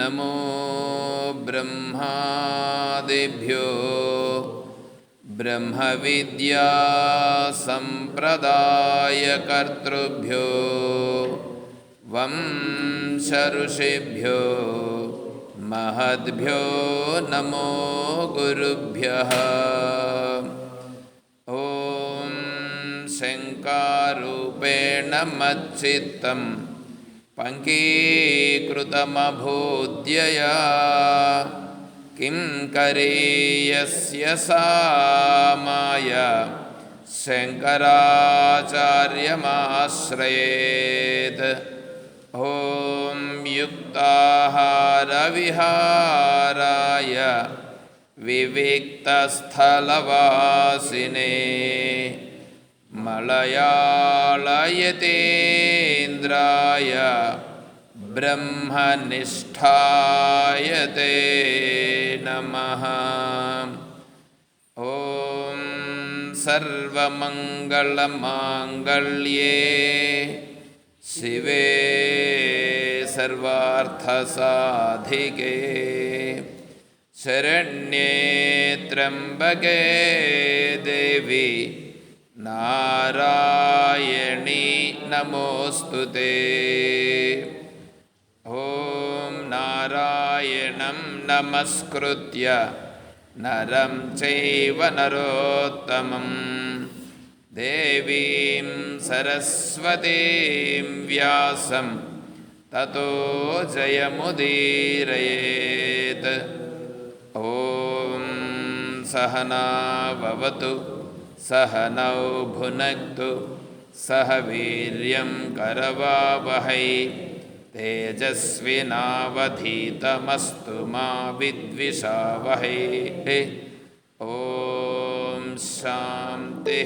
నమో బ్రహ్మాదిభ్యో బ్రహ్మ విద్యా సంప్రదాయకర్తృభ్యో వంశ ఋషిభ్యో మహద్భ్యో నమో గురుభ్యః. ఓం శంకారూపేణ మచ్చిత్తం పంకీకృతమభూద్యయా కిం కరీయస్య సా మాయా శంకరాచార్యమాశ్రయేత్. ఓం యుక్తాహారవిహారాయ వివిక్తస్థలవాసినే మలయాళయతేంద్రాయ బ్రహ్మనిష్ఠాయ తే నమః. ఓం సర్వమంగళమాంగళ్యే శివే సర్వార్థసాధికే శరణ్యే త్ర్యంబకే దేవి నారాయణీ నమోస్తుతే. ఓం నారాయణం నమస్కృత్య నరం చైవ నరోత్తమం దేవీం సరస్వతీం వ్యాసం తతో జయముదీరయేత్. ఓం సహనా భవతు సహనౌ భునక్తు సహ వీర్యం కరవావహై తేజస్వినావధీతమస్తు మా విద్విషావహై. ఓం శాంతి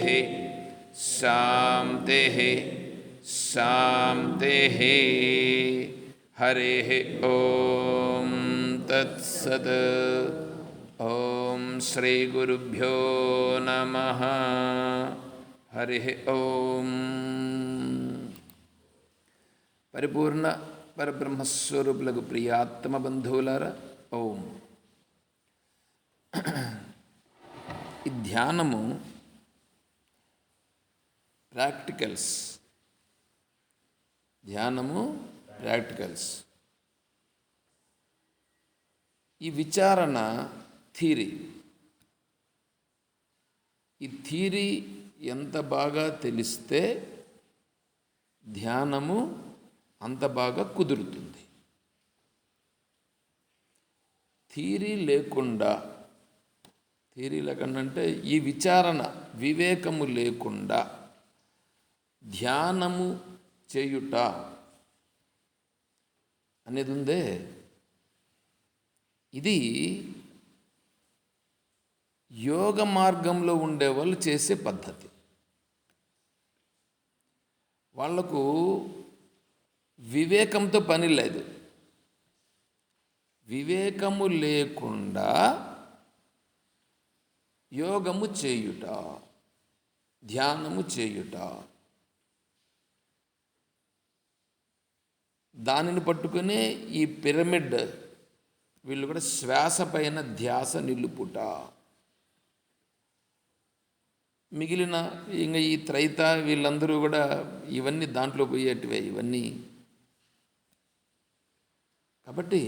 శాంతి శాంతి. హరి ఓం తత్సత్. ఓం శ్రీ గురుభ్యో నమః. హరి ఓం. పరిపూర్ణ పరబ్రహ్మస్వరూపులకు ప్రియాత్మ బంధువులారా, ఓం. ఈ ధ్యానము ప్రాక్టికల్స్. ఈ విచారణ థీరీ. ఈ థీరీ ఎంత బాగా తెలిస్తే ధ్యానము అంత బాగా కుదురుతుంది. థీరీ లేకుండా అంటే ఈ విచారణ వివేకము లేకుండా ధ్యానము చేయుట అనేది ఉందే, ఇది యోగ మార్గంలో ఉండేవాళ్ళు చేసే పద్ధతి. వాళ్లకు వివేకంతో పని లేదు. వివేకము లేకుండా యోగము చేయుట, ధ్యానము చేయుట, దానిని పట్టుకునే ఈ పిరమిడ్ వీళ్ళు కూడా శ్వాస పైన ధ్యాస నిలుపుట. మిగిలిన ఇంకా ఈ త్రైత వీళ్ళందరూ కూడా ఇవన్నీ దాంట్లో పోయేటివే ఇవన్నీ. కాబట్టి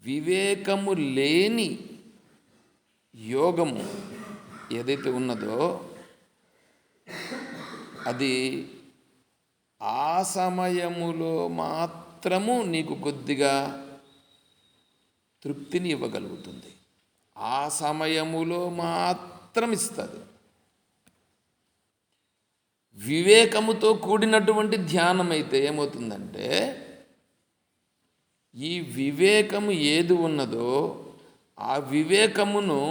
వివేకము లేని యోగము ఏదైతే ఉన్నదో అది ఆ సమయములో మాత్రము నీకు కొద్దిగా తృప్తిని ఇవ్వగలుగుతుంది. ఆ సమయములో మాత్రం ఇస్తుంది. వివేకముతో కూడినటువంటి ధ్యానం అయితే ఏమవుతుందంటే, ఈ వివేకము ఏది ఉన్నదో ఆ వివేకమును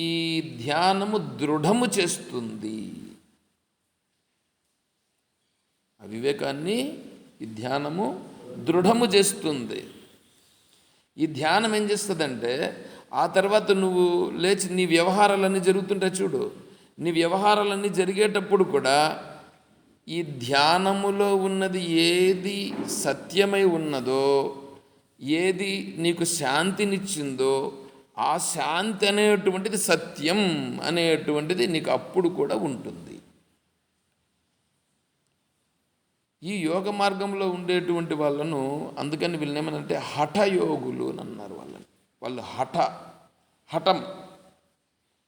ఈ ధ్యానము దృఢము చేస్తుంది. ఆ వివేకాన్ని ఈ ధ్యానము దృఢము చేస్తుంది. ఈ ధ్యానం ఏం చేస్తుందంటే, ఆ తర్వాత నువ్వు లేచి నీ వ్యవహారాలన్నీ జరుగుతుంటాయి చూడు. నీ వ్యవహారాలన్నీ జరిగేటప్పుడు కూడా ఈ ధ్యానములో ఉన్నది ఏది సత్యమై ఉన్నదో, ఏది నీకు శాంతినిచ్చిందో, ఆ శాంతి అనేటువంటిది సత్యం అనేటువంటిది నీకు అప్పుడు కూడా ఉంటుంది. ఈ యోగ మార్గంలో ఉండేటువంటి వాళ్ళను అందుకని వీళ్ళని ఏమనంటే హఠయోగులు అని అన్నారు వాళ్ళని. వాళ్ళు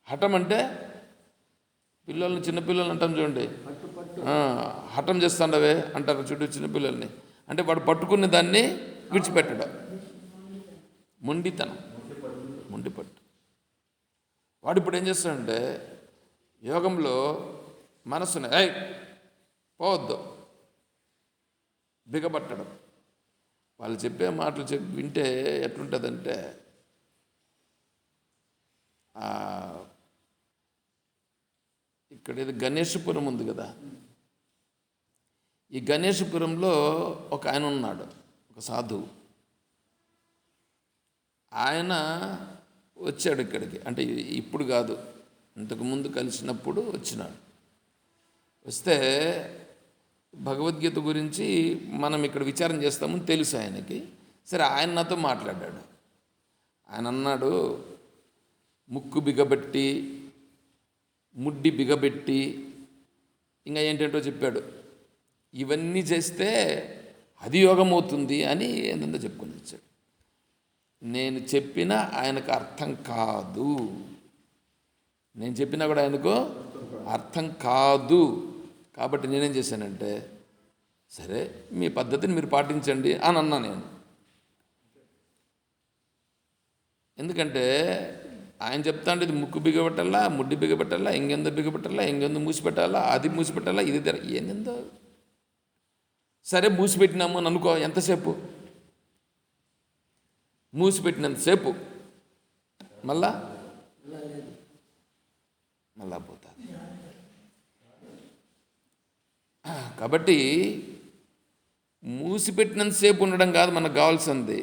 హఠం అంటే పిల్లల్ని, చిన్నపిల్లల్ని అంటాం చూడండి, హఠం చేస్తాండవే అంటారు చుట్టూ చిన్నపిల్లల్ని. అంటే వాడు పట్టుకునే దాన్ని విడిచిపెట్టడం, మొండిపట్టు. వాడు ఇప్పుడు ఏం చేస్తాడంటే యోగంలో మనసుని పోవద్దు బిగబట్టడం. వాళ్ళు చెప్పే మాటలు వింటే ఎట్లుంటుందంటే, ఇక్కడ ఇది గణేశపురం ఉంది కదా, ఈ గణేశపురంలో ఒక ఆయన ఉన్నాడు, ఒక సాధువు. ఆయన వచ్చాడు ఇక్కడికి, అంటే ఇప్పుడు కాదు, ఇంతకుముందు కలిసినప్పుడు వచ్చినాడు. వస్తే భగవద్గీత గురించి మనం ఇక్కడ విచారం చేస్తామని తెలుసు ఆయనకి. సరే, ఆయన నాతో మాట్లాడాడు. ఆయన అన్నాడు, ముక్కు బిగబెట్టి, ముడ్డి బిగబెట్టి, ఇంకా ఏంటంటో చెప్పాడు. ఇవన్నీ చేస్తే అది యోగం అవుతుంది అని ఏంటంటే చెప్పుకొని వచ్చాడు. నేను చెప్పినా ఆయనకు అర్థం కాదు, నేను చెప్పినా కూడా ఆయనకు అర్థం కాదు. కాబట్టి నేనేం చేశానంటే, సరే మీ పద్ధతిని మీరు పాటించండి అని అన్నా నేను. ఎందుకంటే ఆయన చెప్తాంటే ఇది ముక్కు బిగబెట్టాలా, ముడ్డి బిగబెట్టాలా, ఇంకెందో బిగబెట్టాలా, ఇంకెందో మూసిపెట్టాలా, అది మూసిపెట్టాలా, ఇది ఏందో. సరే మూసిపెట్టినాము అని అనుకో, ఎంతసేపు మూసిపెట్టినంతసేపు మళ్ళా పోతుంది. కాబట్టి మూసిపెట్టినంతసేపు ఉండడం కాదు మనకు కావాల్సింది,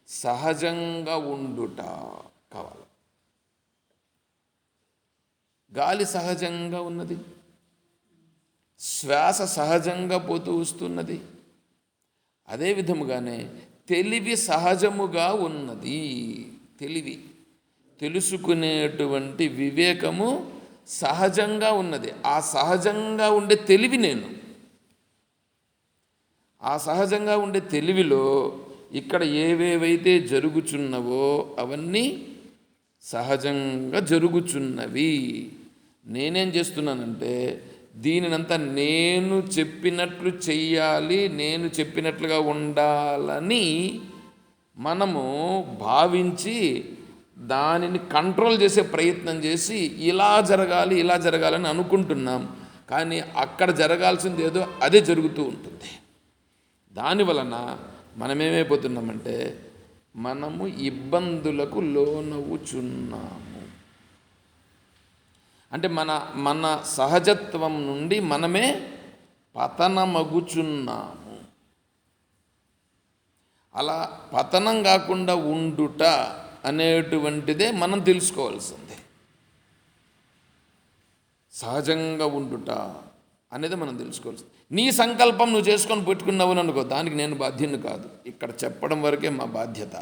సహజంగా ఉండుట కావాలి. గాలి సహజంగా ఉన్నది, శ్వాస సహజంగా పోతూ వస్తున్నది. అదే విధముగానే తెలివి సహజముగా ఉన్నది. తెలివి, తెలుసుకునేటువంటి వివేకము సహజంగా ఉన్నది. ఆ సహజంగా ఉండే తెలివి నేను. ఆ సహజంగా ఉండే తెలివిలో ఇక్కడ ఏవేవైతే జరుగుచున్నవో అవన్నీ సహజంగా జరుగుచున్నవి. నేనేం చేస్తున్నానంటే దీనినంతా నేను చెప్పినట్లు చెయ్యాలి, నేను చెప్పినట్లుగా ఉండాలని మనము భావించి దానిని కంట్రోల్ చేసే ప్రయత్నం చేసి ఇలా జరగాలని అనుకుంటున్నాం. కానీ అక్కడ జరగాల్సింది ఏదో అదే జరుగుతూ ఉంటుంది. దానివలన మనమేమైపోతున్నామంటే మనము ఇబ్బందులకు లోనవుచున్నాము. అంటే మన సహజత్వం నుండి మనమే పతనమగుచున్నాము. అలా పతనం కాకుండా ఉండుట అనేటువంటిదే మనం తెలుసుకోవాల్సిందే. సహజంగా ఉండుట అనేది మనం తెలుసుకోవాల్సింది. నీ సంకల్పం నువ్వు చేసుకొని పెట్టుకున్నావు అనుకో, దానికి నేను బాధ్యుని కాదు. ఇక్కడ చెప్పడం వరకే మా బాధ్యత.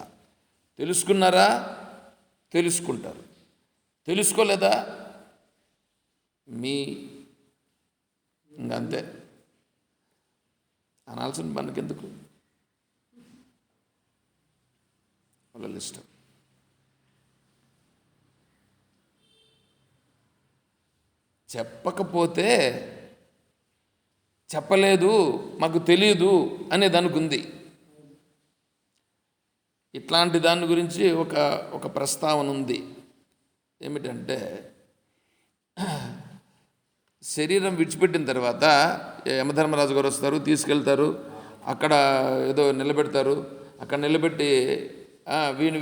తెలుసుకున్నారా? తెలుసుకుంటారు. తెలుసుకోలేదా? ఇంకంతే, అనాల్సిన మనకెందుకు, వాళ్ళ ఇష్టం. చెప్పకపోతే చెప్పలేదు, మాకు తెలియదు అనే దానికి ఉంది. ఇట్లాంటి దాని గురించి ఒక ప్రస్తావన ఉంది. ఏమిటంటే, శరీరం విడిచిపెట్టిన తర్వాత యమధర్మరాజు గారు వస్తారు, తీసుకెళ్తారు, అక్కడ ఏదో నిలబెడతారు. అక్కడ నిలబెట్టి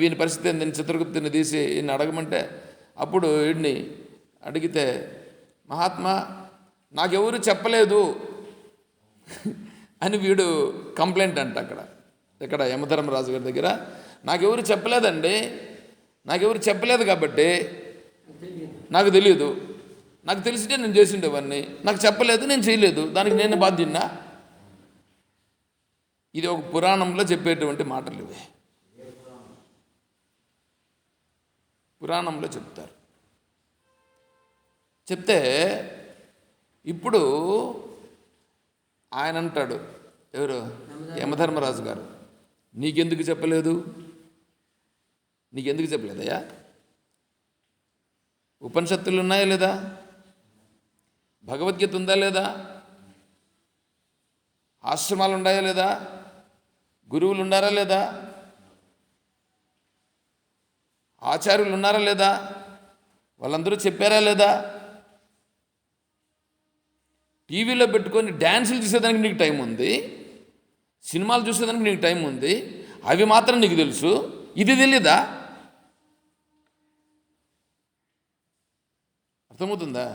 వీని పరిస్థితి ఏందని చిత్రగుప్తుని తీసి ఈయన అడగమంటే, అప్పుడు వీడిని అడిగితే, మహాత్మా నాకెవరు చెప్పలేదు అని వీడు కంప్లైంట్ అంట. ఇక్కడ యమధర్మరాజు గారి దగ్గర నాకెవరు చెప్పలేదండి, నాకెవరు చెప్పలేదు కాబట్టి నాకు తెలియదు నాకు తెలిసింటే నేను చేసిండేవాడిని, నాకు చెప్పలేదు, నేను చేయలేదు, దానికి నేను బాధ్యున్నా? ఇది ఒక పురాణంలో చెప్పేటువంటి మాటలు ఇవే. పురాణంలో చెప్తే ఇప్పుడు ఆయన అంటాడు, ఎవరు, యమధర్మరాజు గారు, నీకెందుకు చెప్పలేదయ్యా? ఉపనిషత్తులు ఉన్నాయా లేదా? భగవద్గీత ఉందా లేదా? ఆశ్రమాలు ఉన్నాయా లేదా? గురువులు ఉన్నారా లేదా? ఆచార్యులు ఉన్నారా లేదా? వాళ్ళందరూ చెప్పారా లేదా? టీవీలో పెట్టుకొని డ్యాన్సులు చూసేదానికి నీకు టైం ఉంది, సినిమాలు చూసేదానికి నీకు టైం ఉంది, అవి మాత్రం నీకు తెలుసు, ఇది తెలీదా? అర్థమవుతుందా?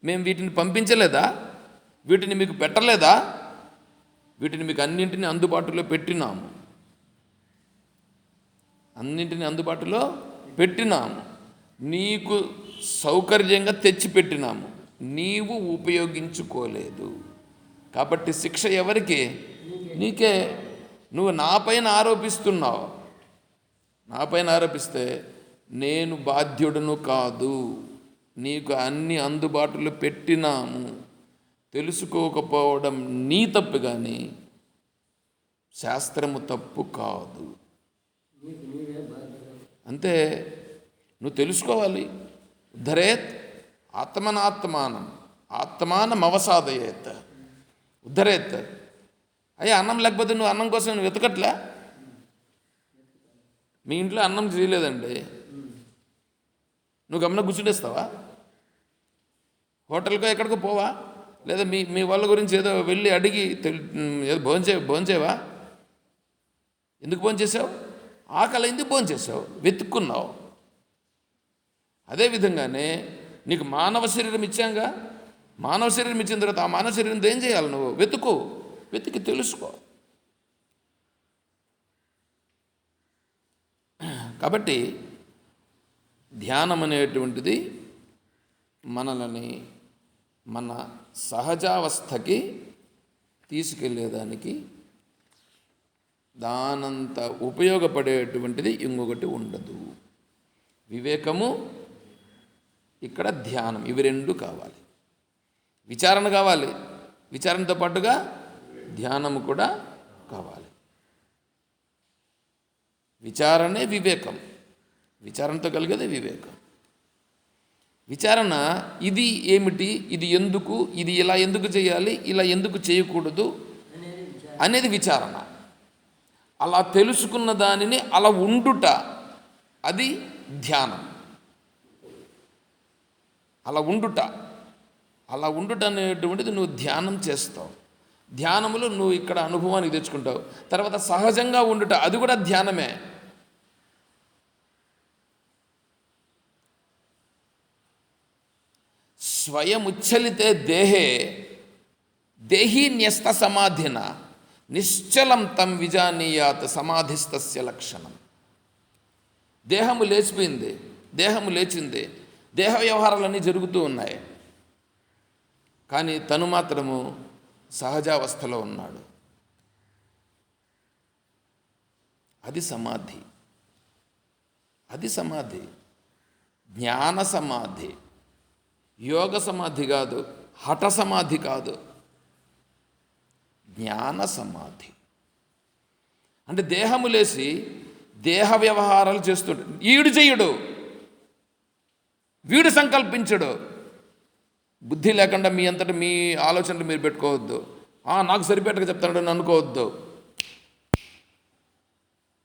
మేము వీటిని పంపించలేదా? వీటిని మీకు పెట్టలేదా? వీటిని మీకు అన్నింటినీ అందుబాటులో పెట్టినాము, నీకు సౌకర్యంగా తెచ్చిపెట్టినాము, నీవు ఉపయోగించుకోలేదు. కాబట్టి శిక్ష ఎవరికి? నీకే. నువ్వు నాపైన ఆరోపిస్తే నేను బాధ్యుడను కాదు. నీకు అన్ని అందుబాటులో పెట్టినాము, తెలుసుకోకపోవడం నీ తప్పు, కానీ శాస్త్రము తప్పు కాదు. అంతే. నువ్వు తెలుసుకోవాలి. ఉద్ధరేత్ ఆత్మానం అవసాదయేత్. ఉద్ధరేత్. అయ్యా, అన్నం లేకపోతే నువ్వు అన్నం కోసం నువ్వు వెతకట్లే? మీ ఇంట్లో అన్నం చేయలేదండి, నువ్వు గమన కూర్చుండేస్తావా? హోటల్కో ఎక్కడికో పోవా? లేదా మీ వాళ్ళ గురించి ఏదో వెళ్ళి అడిగి ఏదో భోంచేవా? ఎందుకు భోంచేసావు? ఆకలి భోంచేసావు, వెతుక్కున్నావు. అదేవిధంగానే నీకు మానవ శరీరం ఇచ్చాంగా, మానవ శరీరం ఇచ్చిన తర్వాత ఆ మానవ శరీరంతో ఏం చేయాలి? నువ్వు వెతికి తెలుసుకో. కాబట్టి ధ్యానం అనేటువంటిది మనల్ని మన సహజావస్థకి తీసుకెళ్ళేదానికి దానంత ఉపయోగపడేటువంటిది ఇంకొకటి ఉండదు. వివేకము, ఇక్కడ ధ్యానం, ఇవి రెండు కావాలి. విచారణ కావాలి, విచారణతో పాటుగా ధ్యానము కూడా కావాలి. విచారణే వివేకం, విచారణతో కలిగేదే వివేకం. విచారణ ఇది ఏమిటి, ఇది ఎందుకు, ఇది ఇలా ఎందుకు చేయాలి, ఇలా ఎందుకు చేయకూడదు అనేది విచారణ. అలా తెలుసుకున్న దానిని అలా ఉండుట, అది ధ్యానం. అలా ఉండుట అనేటువంటిది నువ్వు ధ్యానం చేస్తావు. ధ్యానములో నువ్వు ఇక్కడ అనుభవానికి తెచ్చుకుంటావు. తర్వాత సహజంగా ఉండుట, అది కూడా ధ్యానమే. స్వయముచ్చలితే దేహీ న్యస్త సమాధిన నిశ్చలం తం విజానీయాత్ సమాధిస్తస్య లక్షణం. దేహము లేచింది, దేహ వ్యవహారాలన్నీ జరుగుతూ ఉన్నాయి, కానీ తను మాత్రము సహజావస్థలో ఉన్నాడు. అది సమాధి, జ్ఞాన సమాధి, యోగ సమాధి కాదు, హఠ సమాధి కాదు, జ్ఞాన సమాధి. అంటే దేహము లేచి దేహ వ్యవహారాలు చేస్తుంటాడు. ఈడు చెయ్యడు, వీడు సంకల్పించడు. బుద్ధి లేకుండా మీ అంతటా మీ ఆలోచనలు మీరు పెట్టుకోవద్దు. నాకు సరిపెట్టక చెప్తాడు అనుకోవద్దు.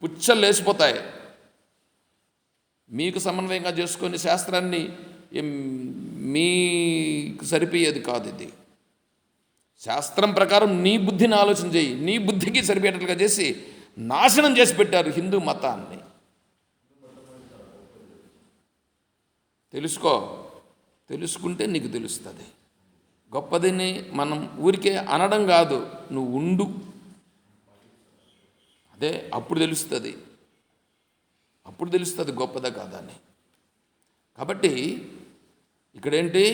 పుచ్చలు లేచిపోతాయి. మీకు సమన్వయంగా చేసుకొని శాస్త్రాన్ని మీకు సరిపోయేది కాదు. ఇది శాస్త్రం ప్రకారం నీ బుద్ధిని ఆలోచన చేయి. నీ బుద్ధికి సరిపోయేటట్లుగా చేసి నాశనం చేసి పెట్టారు హిందూ మతాన్ని. తెలుసుకుంటే నీకు తెలుస్తుంది. గొప్పదని మనం ఊరికే అనడం కాదు, నువ్వు ఉండు, అదే అప్పుడు తెలుస్తుంది గొప్పదా కాదని. కాబట్టి ఇక్కడేంటి,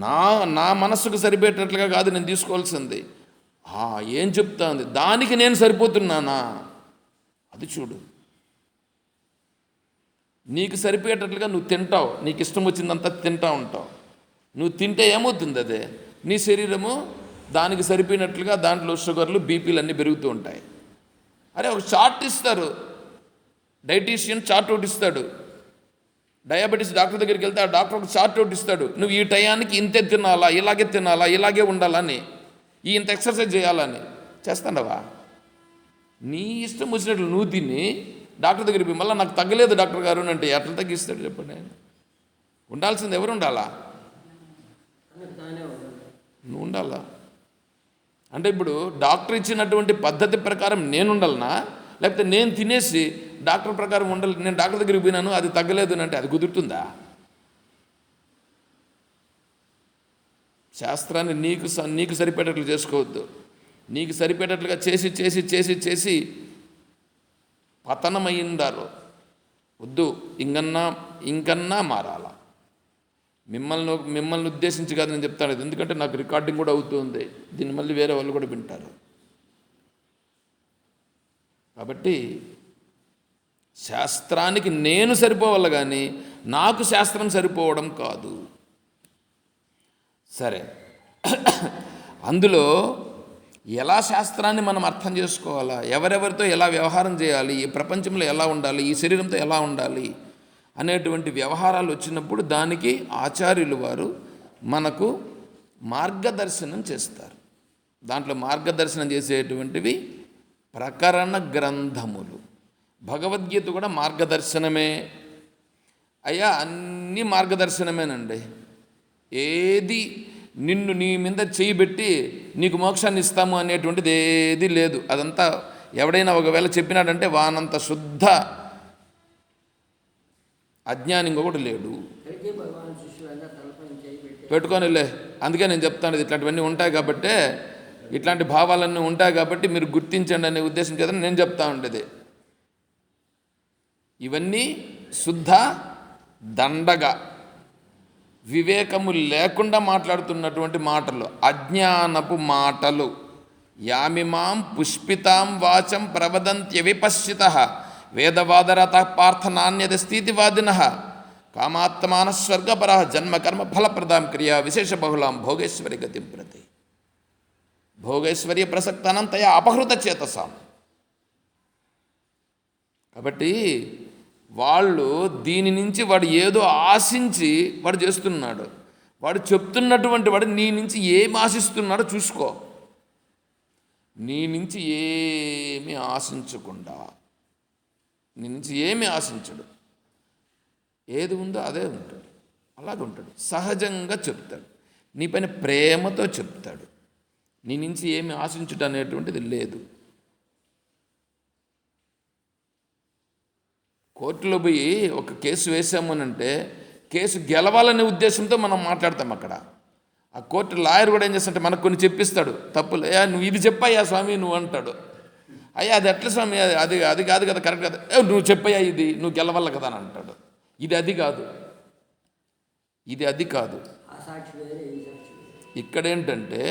నా నా మనస్సుకు సరిపోయేటట్లుగా కాదు నేను తీసుకోవాల్సింది. ఏం చెప్తా ఉంది, దానికి నేను సరిపోతున్నానా అది చూడు. నీకు సరిపోయేటట్లుగా నువ్వు తింటావు, నీకు ఇష్టం వచ్చిందంతా తింటా ఉంటావు. నువ్వు తింటే ఏమవుతుంది, అదే నీ శరీరము దానికి సరిపోయినట్లుగా దాంట్లో షుగర్లు బీపీలు అన్నీ పెరుగుతూ ఉంటాయి. అరే ఒక చార్ట్ ఇస్తారు, డైటీషియన్ చార్ట్ ఒకటి ఇస్తాడు. డయాబెటీస్ డాక్టర్ దగ్గరికి వెళ్తే ఆ డాక్టర్ ఒక చార్ట్ ఒకటి ఇస్తాడు. నువ్వు ఈ టయానికి ఇంతే తినాలా, ఇలాగే తినాలా, ఇలాగే ఉండాలని, ఇంత ఎక్సర్సైజ్ చేయాలని. చేస్తాడవా? నీ ఇష్టం వచ్చినట్లు నువ్వు తిని డాక్టర్ దగ్గరికి పోయి మళ్ళీ నాకు తగ్గలేదు డాక్టర్ గారు అంటే ఎట్లా తగ్గిస్తాడు చెప్పండి? ఆయన ఉండాల్సింది ఎవరు ఉండాలా? నువ్వు ఉండాలా? అంటే ఇప్పుడు డాక్టర్ ఇచ్చినటువంటి పద్ధతి ప్రకారం నేను ఉండాలనా, లేకపోతే నేను తినేసి డాక్టర్ ప్రకారం ఉండాలి? నేను డాక్టర్ దగ్గరికి పోయినాను అది తగ్గలేదు అంటే అది కుదురుతుందా? శాస్త్రాన్ని నీకు సరిపేటట్లు చేసుకోవద్దు. నీకు సరిపేటట్లుగా చేసి చేసి చేసి చేసి పతనమైందారు. వద్దు, ఇంకన్నా మారాల. మిమ్మల్ని ఉద్దేశించి కాదు నేను చెప్తాను ఇది, ఎందుకంటే నాకు రికార్డింగ్ కూడా అవుతుంది, దీన్ని మళ్ళీ వేరే వాళ్ళు కూడా వింటారు. కాబట్టి శాస్త్రానికి నేను సరిపోవాలి కానీ నాకు శాస్త్రం సరిపోవడం కాదు. సరే, అందులో ఎలా శాస్త్రాన్ని మనం అర్థం చేసుకోవాలా, ఎవరెవరితో ఎలా వ్యవహారం చేయాలి, ఈ ప్రపంచంలో ఎలా ఉండాలి, ఈ శరీరంతో ఎలా ఉండాలి అనేటువంటి వ్యవహారాలు వచ్చినప్పుడు దానికి ఆచార్యులు వారు మనకు మార్గదర్శనం చేస్తారు. దాంట్లో మార్గదర్శనం చేసేటువంటివి ప్రకరణ గ్రంథములు. భగవద్గీత కూడా మార్గదర్శనమే అయ్యా, అన్నీ మార్గదర్శనమేనండి. ఏది నిన్ను నీ మీద చేయబెట్టి నీకు మోక్షాన్ని ఇస్తాము అనేటువంటిది ఏది లేదు. అదంతా ఎవడైనా ఒకవేళ చెప్పినాడంటే వానంత శుద్ధ అజ్ఞాని ఇంకొకటి లేడు. పెట్టుకోనిలే, అందుకే నేను చెప్తాను ఇట్లాంటివన్నీ ఉంటాయి కాబట్టి, ఇట్లాంటి భావాలన్నీ ఉంటాయి కాబట్టి మీరు గుర్తించండి అనే ఉద్దేశం చేత నేను చెప్తా ఉండేది. ఇవన్నీ శుద్ధ దండగా వివేకము లేకుండా మాట్లాడుతున్నటువంటి మాటలు, అజ్ఞానపు మాటలు. యామిమాం పుష్పితాం వాచం ప్రవదంత్యవిపశ్చితః వేదవాదరత పార్థనాన్యత స్థితివాదిన కామాత్మాన స్వర్గపర జన్మకర్మ ఫలప్రదాం క్రియా విశేష బహుళాం భోగేశ్వరి గతిం ప్రతి భోగైశ్వర్య ప్రసక్తానం తయా అపహృత చేతసాం. కాబట్టి వాళ్ళు దీని నుంచి వాడు ఏదో ఆశించి వాడు చేస్తున్నాడు. వాడు చెప్తున్నటువంటి వాడు నీ నుంచి ఏమి ఆశిస్తున్నాడో చూసుకో. నీ నుంచి ఏమి ఆశించకుండా, నీ నుంచి ఏమి ఆశించడు, ఏది ఉందో అదే ఉంటాడు, అలాగే ఉంటాడు. సహజంగా చెప్తాడు, నీ పైన ప్రేమతో చెప్తాడు. నీ నుంచి ఏమి ఆశించుట అనేటువంటిది లేదు. కోర్టులో పోయి ఒక కేసు వేసామనంటే కేసు గెలవాలనే ఉద్దేశంతో మనం మాట్లాడతాం. అక్కడ ఆ కోర్టు లాయర్ కూడా ఏం చేస్తాడంటే మనకు కొన్ని చెప్పిస్తాడు, తప్పులు. అయ్యా నువ్వు ఇది చెప్పయ్యా స్వామి నువ్వు అంటాడు. అయ్యా అది ఎట్లా స్వామి, అది అది కాదు కదా, కరెక్ట్ కదా, నువ్వు చెప్పయ్యా ఇది నువ్వు గెలవాల కదా అని అంటాడు. ఇది అది కాదు, ఇది అది కాదు. ఇక్కడేంటంటే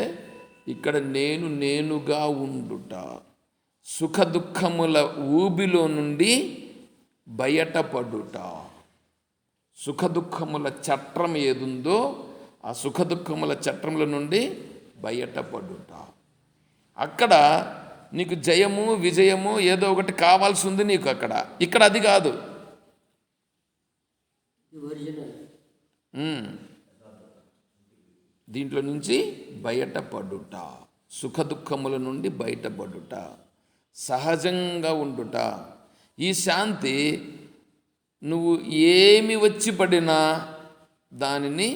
ఇక్కడ నేనుగా ఉండుట, సుఖ దుఃఖముల ఊబిలో నుండి బయటపడుట, సుఖ దుఃఖముల చట్రం ఏదుందో ఆ సుఖ దుఃఖముల చట్రముల నుండి బయటపడుట. అక్కడ నీకు జయము విజయము ఏదో ఒకటి కావాల్సి ఉంది నీకు అక్కడ. ఇక్కడ అది కాదు. దీంట్లో నుంచి బయటపడుట, సుఖ దుఃఖముల నుండి బయటపడుట, సహజంగా ఉండుట. ఈ శాంతి నువ్వు ఏమి వచ్చి పడినా దానిని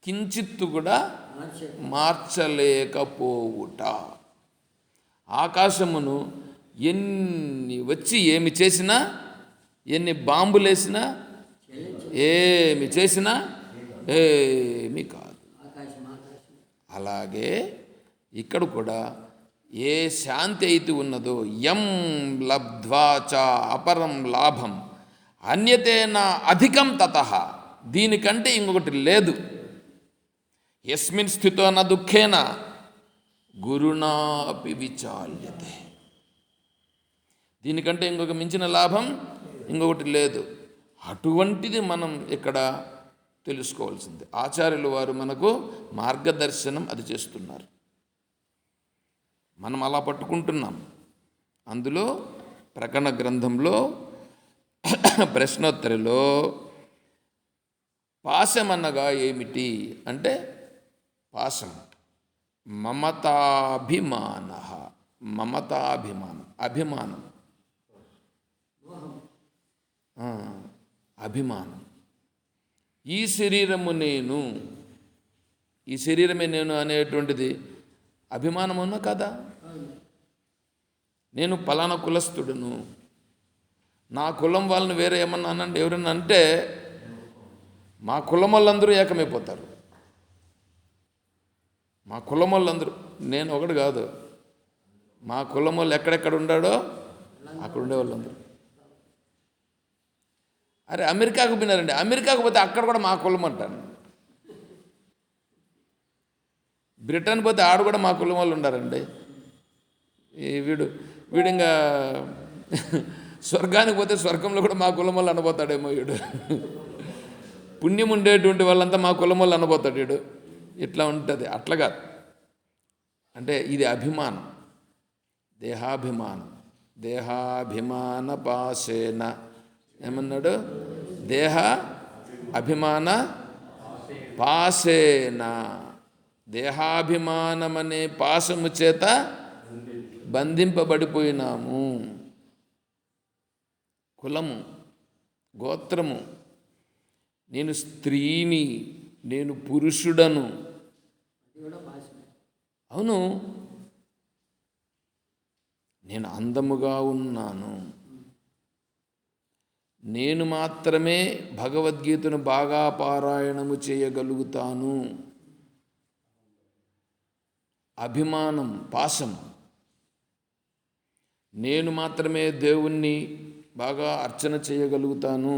కించిత్తు కూడా మార్చలేకపోవుట. ఆకాశమును ఎన్ని వచ్చి ఏమి చేసినా, ఎన్ని బాంబులేసినా, ఏమి చేసినా ఏమి కాదు. అలాగే ఇక్కడ కూడా ఏ శాంతి అయితే ఉన్నదో యం లబ్ధ్వా చ అపరం లాభం అన్యతేన అధికం తతః దీనికంటే ఇంకొకటి లేదు. యస్మిన్ స్థితో న దుఃఖేన గురుణాపి విచాల్యతే. దీనికంటే ఇంకొక మించిన లాభం ఇంకొకటి లేదు. అటువంటిది మనం ఇక్కడ తెలుసుకోవాల్సింది. ఆచార్యులు వారు మనకు మార్గదర్శనం అది చేస్తున్నారు. మనం అలా పట్టుకుంటున్నాం. అందులో ప్రకరణ గ్రంథంలో ప్రశ్నోత్తరిలో పాశమనగా ఏమిటి అంటే, పాశం మమతాభిమాన, అభిమానం, అభిమానం. ఈ శరీరము నేను, ఈ శరీరమే నేను అనేటువంటిది అభిమానమున్నా కదా. నేను పలానా కులస్థుడును, నా కులం వాళ్ళని వేరే ఏమన్నా అనండి, ఎవరన్నా అంటే మా కులం వాళ్ళందరూ ఏకమైపోతారు. మా కులం వాళ్ళందరూ, నేను ఒకటి కాదు, మా కులం వాళ్ళు ఎక్కడెక్కడ ఉండాడో అక్కడ ఉండే వాళ్ళందరూ. అరే అమెరికాకు పోయినారండి, అమెరికాకు పోతే అక్కడ కూడా మా కులం అంటాను. బ్రిటన్ పోతే ఆడు కూడా మా కులం వాళ్ళు ఉండారండి. వీడు ఇంకా స్వర్గానికి పోతే స్వర్గంలో కూడా మా కులం వాళ్ళు అనబోతాడేమో వీడు. పుణ్యం ఉండేటువంటి వాళ్ళంతా మా కులం వాళ్ళు అనబోతాడు వీడు. ఇట్లా ఉంటుంది. అట్లా కాదు. అంటే ఇది అభిమానం, దేహాభిమాన పాసేన ఏమన్నాడు? దేహ అభిమాన పాసేన, దేహాభిమానమనే పాశము చేత బంధింపబడిపోయినాము. కులము, గోత్రము, నేను స్త్రీని, నేను పురుషుడను. అవును, నేను అందముగా ఉన్నాను, నేను మాత్రమే భగవద్గీతను బాగా పారాయణము చేయగలుగుతాను. అభిమానం, పాశం. నేను మాత్రమే దేవుణ్ణి బాగా అర్చన చేయగలుగుతాను.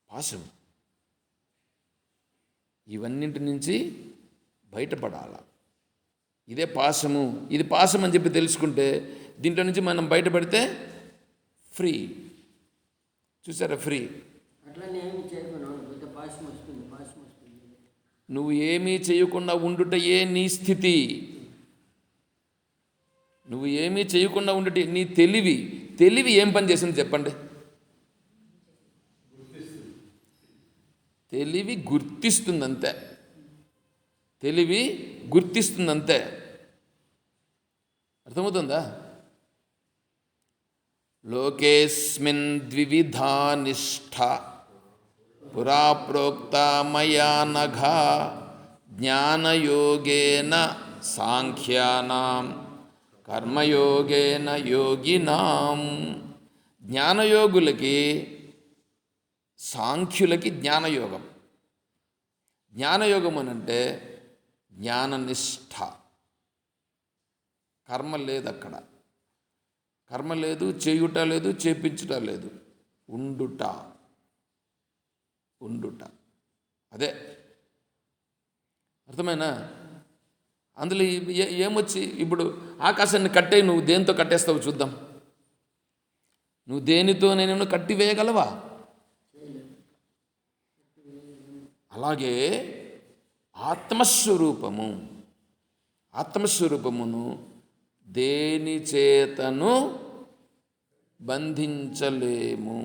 పాశం. ఇవన్నింటి నుంచి బయటపడాల. ఇదే పాశము, ఇది పాశం అని చెప్పి తెలుసుకుంటే దీంట్లో నుంచి మనం బయటపడితే ఫ్రీ. చూసారా? ఫ్రీ. నువ్వు ఏమీ చేయకుండా ఉండుటయే నీ స్థితి. నువ్వు ఏమీ చేయకుండా ఉండుట నీ తెలివి. తెలివి ఏం పని చేసింది చెప్పండి? తెలివి గుర్తిస్తుందంతే. తెలివి గుర్తిస్తుందంతే. అర్థమవుతుందా? లోకేస్మిన్ ద్వివిధా నిష్ఠ పురా ప్రోక్త మయా నఘ జ్ఞానయోగేన సాంఖ్యానాం కర్మయోగేన యోగినాం. జ్ఞానయోగులకి, సాంఖ్యులకి జ్ఞానయోగం. జ్ఞానయోగం అనంటే జ్ఞాననిష్ఠ. కర్మ లేదు అక్కడ. కర్మ లేదు, చేయుట లేదు, చేపించుట లేదు. ఉండుట. అదే అర్థమైనా? అందులో ఏమొచ్చి ఇప్పుడు ఆకాశాన్ని కట్టేయి, నువ్వు దేనితో కట్టేస్తావు చూద్దాం. నువ్వు దేనితో నేను కట్టివేయగలవా? అలాగే ఆత్మస్వరూపమును దేని చేతను బంధించలేము.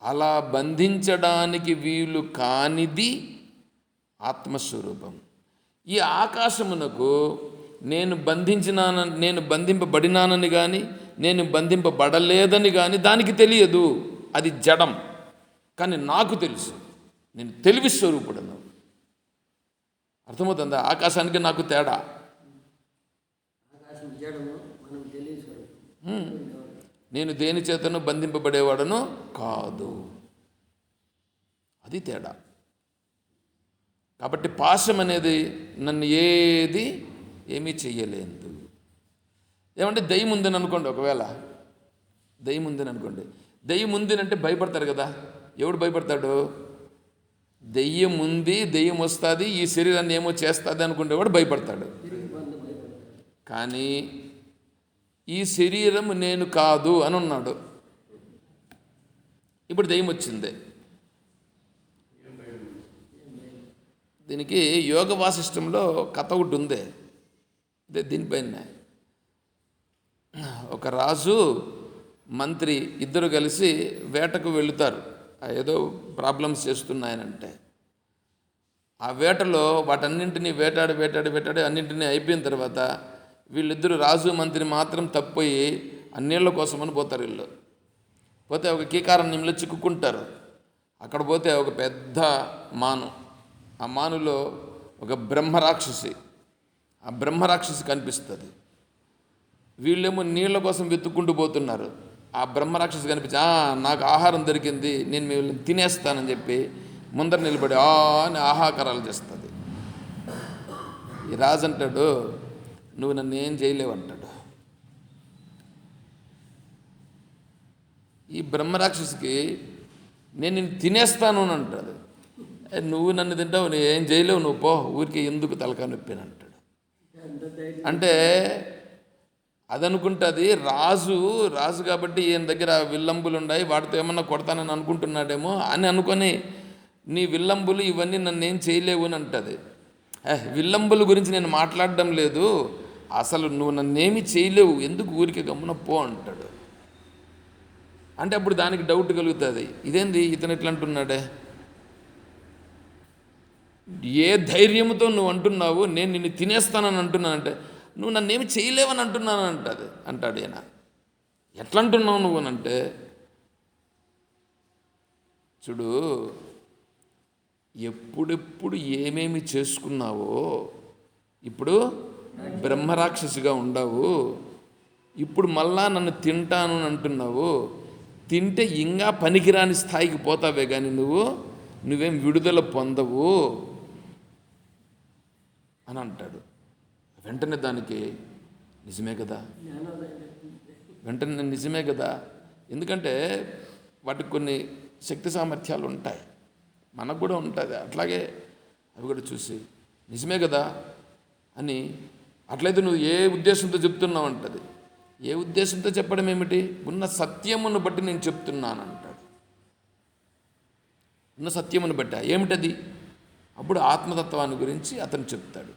అలా బంధించడానికి వీలు కానిది ఆత్మస్వరూపం. ఈ ఆకాశమునకు నేను బంధింపబడినానని కానీ నేను బంధింపబడలేదని కానీ దానికి తెలియదు. అది జడం. కానీ నాకు తెలుసు, నేను తెలివి స్వరూపుడను. అర్థమవుతుందా? ఆకాశానికి నాకు తేడా. నేను దేని చేతను బంధింపబడేవాడను కాదు. అది తేడా. కాబట్టి పాశం అనేది నన్ను ఏమీ చెయ్యలేదు. ఏమంటే దయ్యం ఉందని అనుకోండి, ఒకవేళ దయ్యం ఉందని అనుకోండి, దెయ్యం ఉంది అంటే భయపడతారు కదా. ఎవడు భయపడతాడు? దెయ్యం ఉంది, దెయ్యం వస్తుంది, ఈ శరీరాన్ని ఏమో చేస్తుంది అనుకునేవాడు భయపడతాడు. కానీ ఈ శరీరం నేను కాదు అని ఉన్నాడు. ఇప్పుడు దెయ్యం వచ్చింది. దీనికి యోగ వాసిష్టంలో కథ ఒకటి ఉంది. ఇదే దీనిపైన ఒక రాజు మంత్రి ఇద్దరు కలిసి వేటకు వెళుతారు. ఏదో ప్రాబ్లమ్స్ చేస్తున్నాయనంటే ఆ వేటలో వాటన్నింటినీ వేటాడి అన్నింటినీ అయిపోయిన తర్వాత వీళ్ళిద్దరూ రాజు మంత్రి మాత్రం తప్పిపోయి ఆ నీళ్ళ కోసమని పోతారు. వీళ్ళు పోతే ఒక కీకారణ్యంలో చిక్కుకుంటారు. అక్కడ పోతే ఒక పెద్ద మాను, ఆ మానులో ఒక బ్రహ్మరాక్షసి, ఆ బ్రహ్మరాక్షసి కనిపిస్తుంది. వీళ్ళేమో నీళ్ళ కోసం వెతుక్కుంటూ పోతున్నారు. ఆ బ్రహ్మరాక్షసి కనిపించి నాకు ఆహారం దొరికింది, నేను వీళ్ళని తినేస్తానని చెప్పి ముందర నిలబడి అని ఆహాకారాలు చేస్తుంది. ఈ రాజు అంటాడు, నువ్వు నన్ను ఏం చేయలేవు అంటాడు. ఈ బ్రహ్మరాక్షసికి నేను నిన్ను తినేస్తాను అని అంటాడు. నువ్వు నన్ను తింటావు, నువ్వు ఏం చేయలేవు, నువ్వు పో, ఊరికి ఎందుకు తలకా నొప్పి అని అంటాడు. అంటే అదనుకుంటుంది రాజు కాబట్టి ఈయన దగ్గర విల్లంబులు ఉన్నాయి, వాటితో ఏమన్నా కొడతానని అనుకుంటున్నాడేమో అని అనుకొని నీ విల్లంబులు ఇవన్నీ నన్ను ఏం చేయలేవు అని అంటుంది. విల్లంబుల గురించి నేను మాట్లాడడం లేదు, అసలు నువ్వు నన్నేమి చేయలేవు, ఎందుకు ఊరికి గమ్మున పో అంటాడు. అంటే అప్పుడు దానికి డౌట్ కలుగుతుంది, ఇదేంది ఇతను ఎట్లా అంటున్నాడే, ఏ ధైర్యంతో నువ్వు అంటున్నావు నేను నిన్ను తినేస్తానని అంటున్నానంటే, నువ్వు నన్నేమి చేయలేవని అంటున్నాను అంటాడు ఈయన. ఎట్లా అంటున్నావు నువ్వు అని అంటే, చూడు ఎప్పుడెప్పుడు ఏమేమి చేసుకున్నావో, ఇప్పుడు బ్రహ్మరాక్షసిగా ఉండవు, ఇప్పుడు మళ్ళా నన్ను తింటాను అని అంటున్నావు, తింటే ఇంకా పనికిరాని స్థాయికి పోతావే కానీ నువ్వేం విడుదల పొందవు అని అంటాడు. వెంటనే దానికి నిజమే కదా, ఎందుకంటే వాటికి కొన్ని శక్తి సామర్థ్యాలు ఉంటాయి, మనకు కూడా ఉంటుంది. అట్లాగే అవి కూడా చూసి నిజమే కదా అని, అట్లయితే నువ్వు ఏ ఉద్దేశంతో చెప్తున్నావు అంటది. ఏ ఉద్దేశంతో చెప్పడం ఏమిటి, ఉన్న సత్యమును బట్టి నేను చెప్తున్నాను అంటాడు. ఉన్న సత్యమును బట్టి ఏమిటది, అప్పుడు ఆత్మతత్వాన్ని గురించి అతను చెప్తాడు.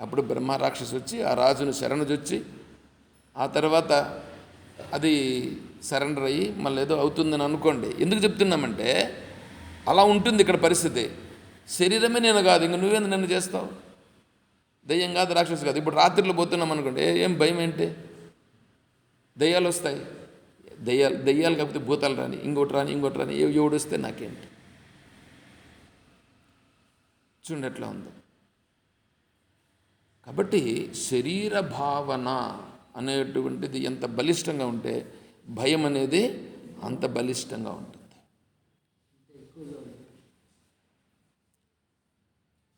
అప్పుడు బ్రహ్మరాక్షసి వచ్చి ఆ రాజును శరణుజొచ్చి ఆ తర్వాత అది సరెండర్ అయ్యి మళ్ళీ ఏదో అవుతుందని అనుకోండి. ఎందుకు చెప్తున్నామంటే అలా ఉంటుంది ఇక్కడ పరిస్థితి. శరీరమే నేను కాదు, ఇంక నువ్వేంది నన్ను చేస్తావు, దయ్యం కాదు రాక్షసు కాదు. ఇప్పుడు రాత్రిలో పోతున్నాం అనుకోండి, ఏం భయం ఏంటి, దయ్యాలు వస్తాయి, దయ్యాలు కాకపోతే భూతాలు రాని, ఇంకోటి రాని ఎవడు వస్తే నాకేంటి. చూడండి ఎట్లా ఉందో. కాబట్టి శరీర భావన అనేటువంటిది ఎంత బలిష్టంగా ఉంటే భయం అనేది అంత బలిష్టంగా ఉంటుంది.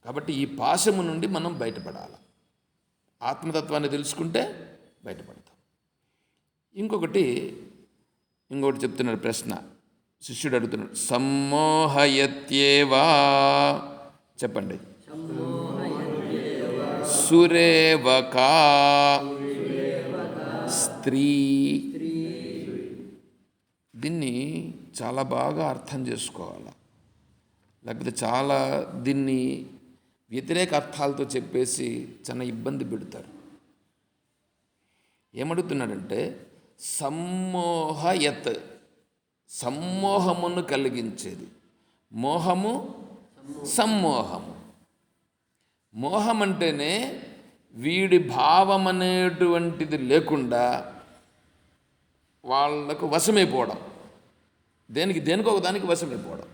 కాబట్టి ఈ పాశము నుండి మనం బయటపడాలి. ఆత్మతత్వాన్ని తెలుసుకుంటే బయటపడతాం. ఇంకొకటి చెప్తున్నాడు ప్రశ్న, శిష్యుడు అడుగుతున్నాడు, సమ్మోహయత్యేవా, చెప్పండి. సురేవకా స్త్రీ. దీన్ని చాలా బాగా అర్థం చేసుకోవాలి, లేకపోతే చాలా దీన్ని వ్యతిరేక అర్థాలతో చెప్పేసి చాలా ఇబ్బంది పెడతారు. ఏమడుగుతున్నాడంటే సమ్మోహయత్, సమ్మోహమును కలిగించేది, మోహము సమ్మోహము. మోహం అంటేనే వీడి భావం అనేటువంటిది లేకుండా వాళ్లకు వశమైపోవడం, దేనికో ఒకదానికి వశమైపోవడం.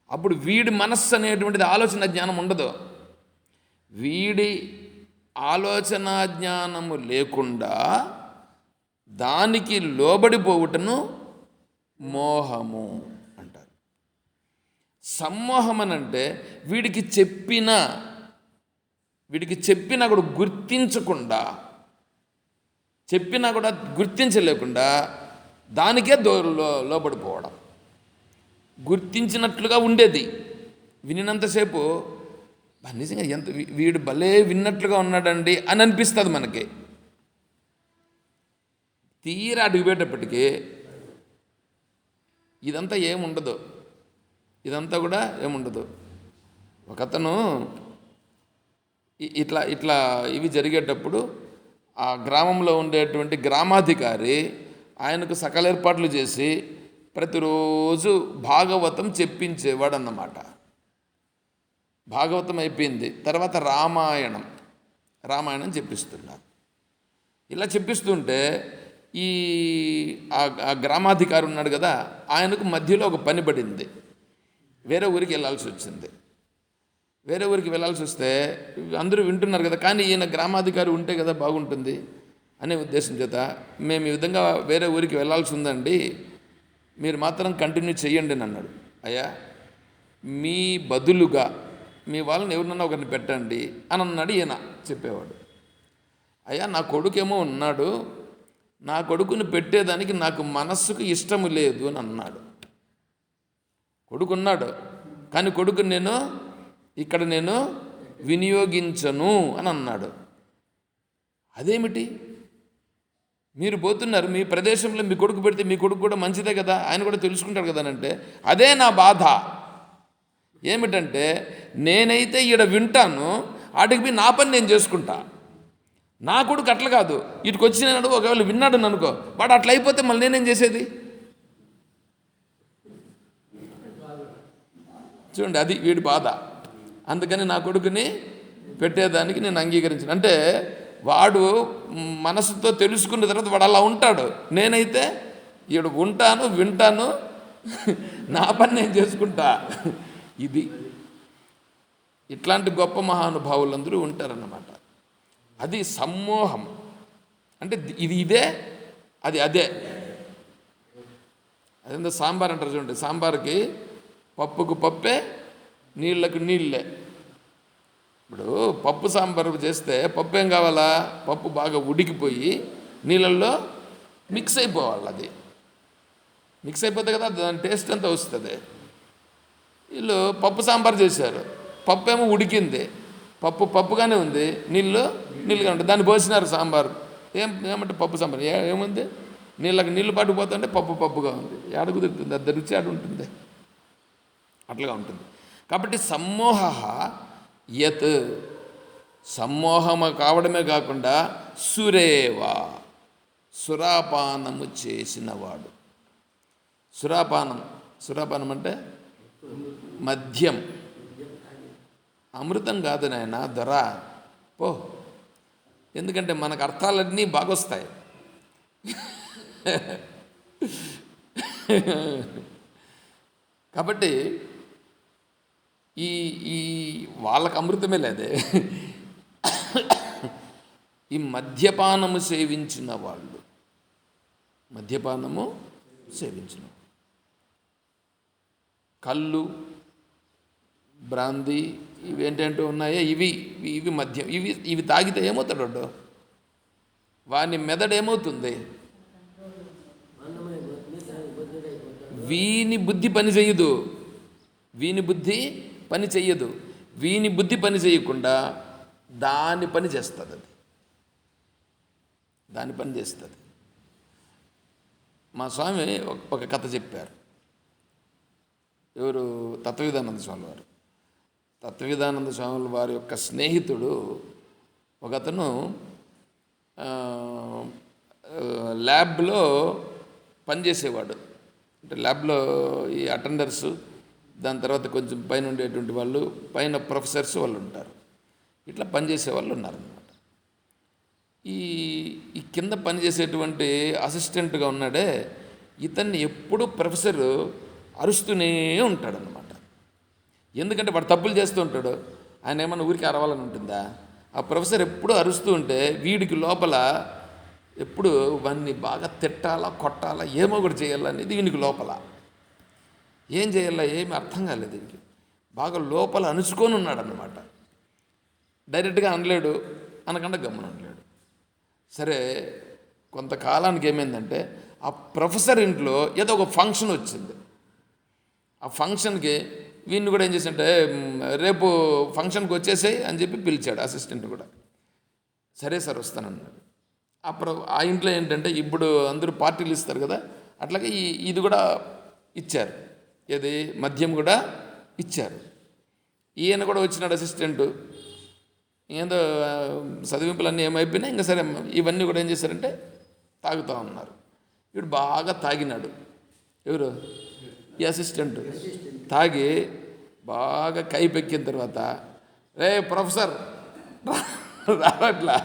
అప్పుడు వీడి మనస్సు అనేటువంటిది ఆలోచన జ్ఞానం ఉండదు. వీడి ఆలోచన జ్ఞానము లేకుండా దానికి లోబడిపోవుటను మోహము అంటారు. సమ్మోహం అని అంటే వీడికి చెప్పినా కూడా గుర్తించకుండా, చెప్పినా కూడా గుర్తించలేకుండా దానికే లోబడిపోవడం. గుర్తించినట్లుగా ఉండేది వినినంతసేపు, నిజంగా ఎంత వీడు భలే విన్నట్లుగా ఉన్నాడండి అని అనిపిస్తుంది మనకి. తీరా అడిగిపోయేటప్పటికీ ఇదంతా ఏముండదు, ఇదంతా కూడా ఏముండదు. ఒకతను ఇట్లా ఇట్లా ఇవి జరిగేటప్పుడు ఆ గ్రామంలో ఉండేటువంటి గ్రామాధికారి ఆయనకు సకల ఏర్పాట్లు చేసి ప్రతిరోజు భాగవతం చెప్పించేవాడు అన్నమాట. భాగవతం అయిపోయింది, తర్వాత రామాయణం చెప్పిస్తున్నారు. ఇలా చెప్పిస్తుంటే ఆ గ్రామాధికారి ఉన్నాడు కదా, ఆయనకు మధ్యలో ఒక పని పడింది. వేరే ఊరికి వెళ్ళాల్సి వచ్చింది. వేరే ఊరికి వెళ్ళాల్సి వస్తే అందరూ వింటున్నారు కదా, కానీ ఈయన గ్రామాధికారి ఉంటే కదా బాగుంటుంది అనే ఉద్దేశం చేత, మేము ఈ విధంగా వేరే ఊరికి వెళ్ళాల్సి ఉందండి, మీరు మాత్రం కంటిన్యూ చేయండి అని అన్నాడు. అయ్యా, మీ బదులుగా మీ వాళ్ళని ఎవరినన్నా ఒకరిని పెట్టండి అని అన్నాడు ఈయన చెప్పేవాడు. అయ్యా, నా కొడుకేమో ఉన్నాడు, నా కొడుకుని పెట్టేదానికి నాకు మనస్సుకు ఇష్టము లేదు అని అన్నాడు. కొడుకున్నాడు, కానీ కొడుకుని నేను వినియోగించను అని అన్నాడు. అదేమిటి, మీరు పోతున్నారు, మీ ప్రదేశంలో మీ కొడుకు పెడితే మీ కొడుకు కూడా మంచిదే కదా, ఆయన కూడా తెలుసుకుంటాడు కదా అంటే, అదే నా బాధ. ఏమిటంటే, నేనైతే ఈడ వింటాను, ఆడికి నా పని నేను చేసుకుంటా. నా కొడుకు అట్లా కాదు, ఇటుకు వచ్చినాడు, ఒకవేళ విన్నాడు అనుకో, వాడు అట్లా అయిపోతే మళ్ళీ నేనేం చేసేది? చూడండి, అది వీడి బాధ. అందుకని నా కొడుకుని పెట్టేదానికి నేను అంగీకరించను. అంటే వాడు మనసుతో తెలుసుకున్న తర్వాత వాడు అలా ఉంటాడు. నేనైతే ఈడ ఉంటాను, వింటాను, నా పని నేను చేసుకుంటా. ఇది ఇట్లాంటి గొప్ప మహానుభావులందరూ ఉంటారన్నమాట. అది సమ్మోహం. అంటే ఇదే అది అదే. అదేందో సాంబార్ అంటారు చూడండి, సాంబార్కి పప్పుకు పప్పే, నీళ్ళకు నీళ్ళే. ఇప్పుడు పప్పు సాంబారు చేస్తే పప్పు ఏం కావాలా, పప్పు బాగా ఉడికిపోయి నీళ్ళల్లో మిక్స్ అయిపోవాలి. అది మిక్స్ అయిపోతే కదా దాని టేస్ట్ అంతా వస్తుంది. వీళ్ళు పప్పు సాంబార్ చేశారు, పప్పు ఏమో ఉడికింది, పప్పుగానే ఉంది, నీళ్ళుగా ఉంటుంది, దాన్ని పోసినారు సాంబారు. ఏమంటే పప్పు సాంబార్ ఏముంది, నీళ్ళు పట్టుకుపోతుంటే పప్పుగా ఉంది. ఏడ కుదురుతుంది, అది రుచి ఆడ ఉంటుంది, అట్లాగా ఉంటుంది. కాబట్టి సమ్మోహ యత్, సమ్మోహము కావడమే కాకుండా సురేవా, సురాపానము చేసినవాడు. సురాపానం అంటే మద్యం, అమృతం కాదు నాయన, దొర పో. ఎందుకంటే మనకు అర్థాలన్నీ బాగొస్తాయి. కాబట్టి ఈ వాళ్ళకు అమృతమే లేదే. ఈ మద్యపానము సేవించిన వాళ్ళు, కళ్ళు, బ్రాందీ, ఇవి ఏంటంటూ ఉన్నాయో ఇవి మద్యం. ఇవి తాగితే ఏమవుతాడు, వాని మెదడేమవుతుంది, వీని బుద్ధి పని చేయదు. వీని బుద్ధి పని చేయకుండా దాని పని చేస్తుంది. మా స్వామి ఒక కథ చెప్పారు. ఎవరు? తత్వవిధానంద స్వామి వారి యొక్క స్నేహితుడు ఒకతను ల్యాబ్లో పనిచేసేవాడు. అంటే ల్యాబ్లో ఈ అటెండర్స్, దాని తర్వాత కొంచెం పైన ఉండేటువంటి వాళ్ళు, పైన ప్రొఫెసర్స్ వాళ్ళు ఉంటారు. ఇట్లా పనిచేసే వాళ్ళు ఉన్నారన్నమాట. ఈ కింద పనిచేసేటువంటి అసిస్టెంట్గా ఉన్నాడే, ఇతన్ని ఎప్పుడూ ప్రొఫెసర్ అరుస్తూనే ఉంటాడనమాట. ఎందుకంటే వాడు తప్పులు చేస్తూ ఉంటాడు, ఆయన ఏమన్నా ఊరికి అరవాలని ఉంటుందా? ఆ ప్రొఫెసర్ ఎప్పుడూ అరుస్తూ ఉంటే వీడికి లోపల ఎప్పుడు వాడిని బాగా తిట్టాలా, కొట్టాలా, ఏమో ఒకటి చేయాలనేది వీనికి లోపల. ఏం చేయాలా ఏమి అర్థం కాలేదు వీనికి. బాగా లోపల అణుచుకొని ఉన్నాడనమాట. డైరెక్ట్గా అనలేడు, అనకుండా గమ్మున అనలేడు. సరే, కొంతకాలానికి ఏమైందంటే ఆ ప్రొఫెసర్ ఇంట్లో ఏదో ఒక ఫంక్షన్ వచ్చింది. ఆ ఫంక్షన్కి వీడిని కూడా ఏం చేసింటే రేపు ఫంక్షన్కి వచ్చేసాయి అని చెప్పి పిలిచాడు అసిస్టెంట్ కూడా. సరే సార్ వస్తానన్నాడు. అప్పుడు ఆ ఇంట్లో ఏంటంటే ఇప్పుడు అందరూ పార్టీలు ఇస్తారు కదా, అట్లాగే ఇది కూడా ఇచ్చారు. ఏది మద్యం కూడా ఇచ్చారు. ఈయన కూడా వచ్చినాడు అసిస్టెంటు. ఏందో చదివింపులన్నీ ఏమైపోయినాయి. ఇంకా సరే ఇవన్నీ కూడా ఏం చేశారంటే తాగుతూ ఉన్నారు. వీడు బాగా తాగినాడు. ఎవరు? ఈ అసిస్టెంట్ తాగి బాగా కైపెక్కిన తర్వాత, రే ప్రొఫెసర్ రారట్లా,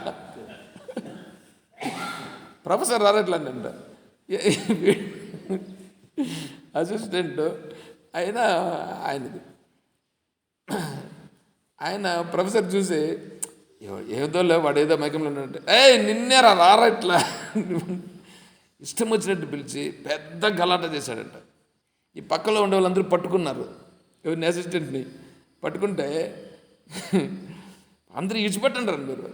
ప్రొఫెసర్ రారట్లా అంట. అసిస్టెంట్ ఆయనది ఆయన ప్రొఫెసర్ చూసి ఏదోలే వాడు ఏదో మైకంలో ఉన్నట్టు, నిన్నే రారట్లా ఇష్టం వచ్చినట్టు పిలిచి పెద్ద గలాట చేశాడంట. ఈ పక్కలో ఉండే వాళ్ళందరూ పట్టుకున్నారు ఎవరిని, అసిస్టెంట్ని పట్టుకుంటే అందరూ ఇచ్చిపెట్టండి మీరు